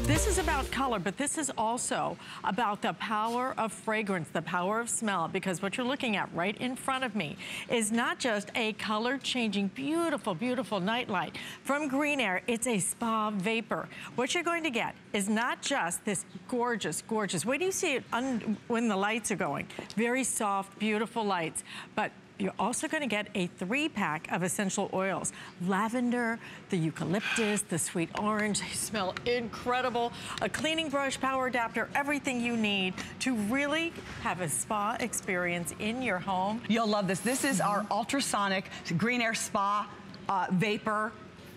This is about color, but this is also about the power of fragrance, the power of smell, because what you're looking at right in front of me is not just a color-changing, beautiful, beautiful nightlight. From Greenair, it's a spa vapor. What you're going to get is not just this gorgeous, gorgeous, wait till you see it when the lights are going. Very soft, beautiful lights, but you're also going to get a 3-pack of essential oils. Lavender, the eucalyptus, the sweet orange. They smell incredible. A cleaning brush, power adapter, everything you need to really have a spa experience in your home. You'll love this. This is our ultrasonic Greenair Spa Vapor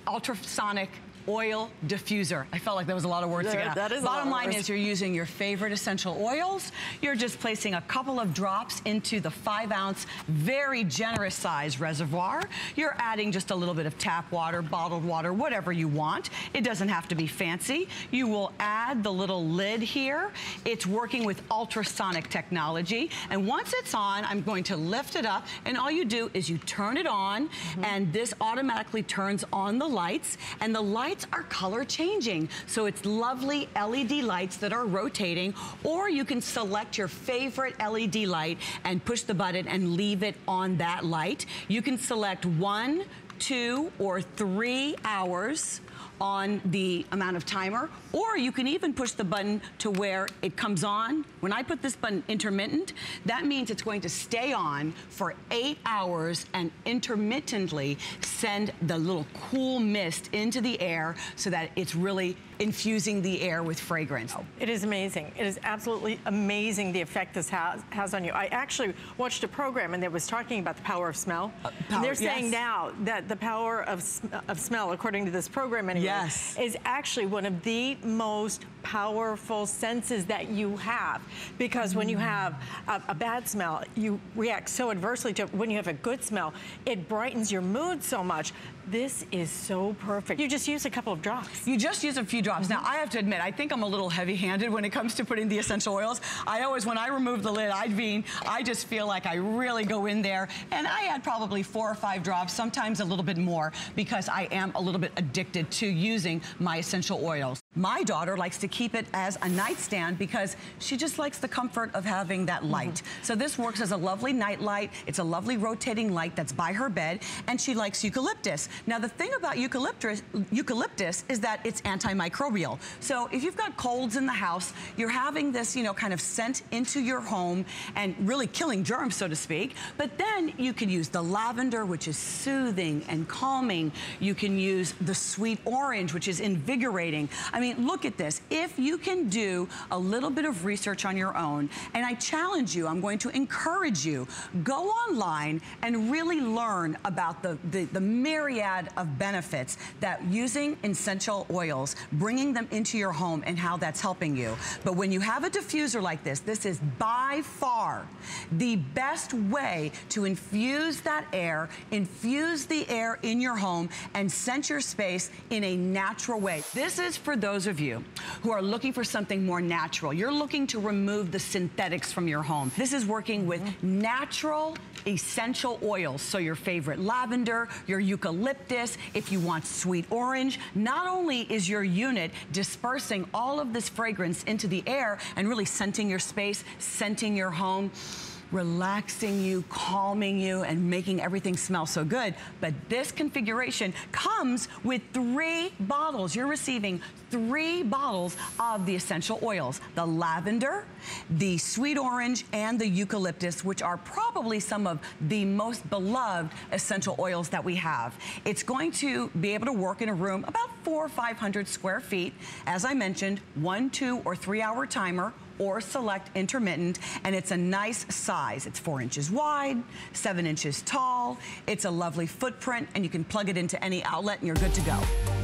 Ultrasonic Oil Diffuser. I felt like there was a lot of words to get out. That is Bottom line is you're using your favorite essential oils. You're just placing a couple of drops into the 5-ounce, very generous size reservoir. You're adding just a little bit of tap water, bottled water, whatever you want. It doesn't have to be fancy. You will add the little lid here. It's working with ultrasonic technology. And once it's on, I'm going to lift it up, and all you do is you turn it on, and this automatically turns on the lights, and the lights are color changing. So it's lovely LED lights that are rotating, or you can select your favorite LED light and push the button and leave it on that light. You can select 1, 2, or 3 hours on the amount of timer, or you can even push the button to where it comes on. When I put this button intermittent, that means it's going to stay on for 8 hours and intermittently send the little cool mist into the air so that it's really infusing the air with fragrance. It is amazing. It is absolutely amazing the effect this has on you. I actually watched a program and they was talking about the power of smell. And they're saying now that the power of smell, according to this program anyway, is actually one of the most powerful senses that you have. Because when you have a bad smell, you react so adversely to it. When you have a good smell, it brightens your mood so much. This is so perfect. You just use a couple of drops. You just use a few drops. Now, I have to admit, I think I'm a little heavy-handed when it comes to putting the essential oils. I always, when I remove the lid, I just feel like I really go in there, and I add probably 4 or 5 drops, sometimes a little bit more, because I am a little bit addicted to using my essential oils. My daughter likes to keep it as a nightstand because she just likes the comfort of having that light. So this works as a lovely night light. It's a lovely rotating light that's by her bed, and she likes eucalyptus. Now, the thing about eucalyptus is that it's antimicrobial. So if you've got colds in the house, you're having this, you know, kind of scent into your home and really killing germs, so to speak. But then you can use the lavender, which is soothing and calming. You can use the sweet orange, which is invigorating. I mean, look at this. If you can do a little bit of research on your own, and I challenge you, I'm going to encourage you, go online and really learn about the myriad of benefits that using essential oils, bringing them into your home and how that's helping you. But when you have a diffuser like this, this is by far the best way to infuse that air, infuse the air in your home and scent your space in a natural way. This is for those of you who are looking for something more natural. You're looking to remove the synthetics from your home. This is working with natural essential oils. So your favorite lavender, your eucalyptus, if you want sweet orange. Not only is your unit dispersing all of this fragrance into the air and really scenting your space, scenting your home, relaxing you, calming you, and making everything smell so good. But this configuration comes with 3 bottles. You're receiving 3 bottles of the essential oils. The lavender, the sweet orange, and the eucalyptus, which are probably some of the most beloved essential oils that we have. It's going to be able to work in a room about 400 or 500 square feet. As I mentioned, 1, 2, or 3 hour timer, or select intermittent, and it's a nice size. It's 4 inches wide, 7 inches tall. It's a lovely footprint, and you can plug it into any outlet and you're good to go.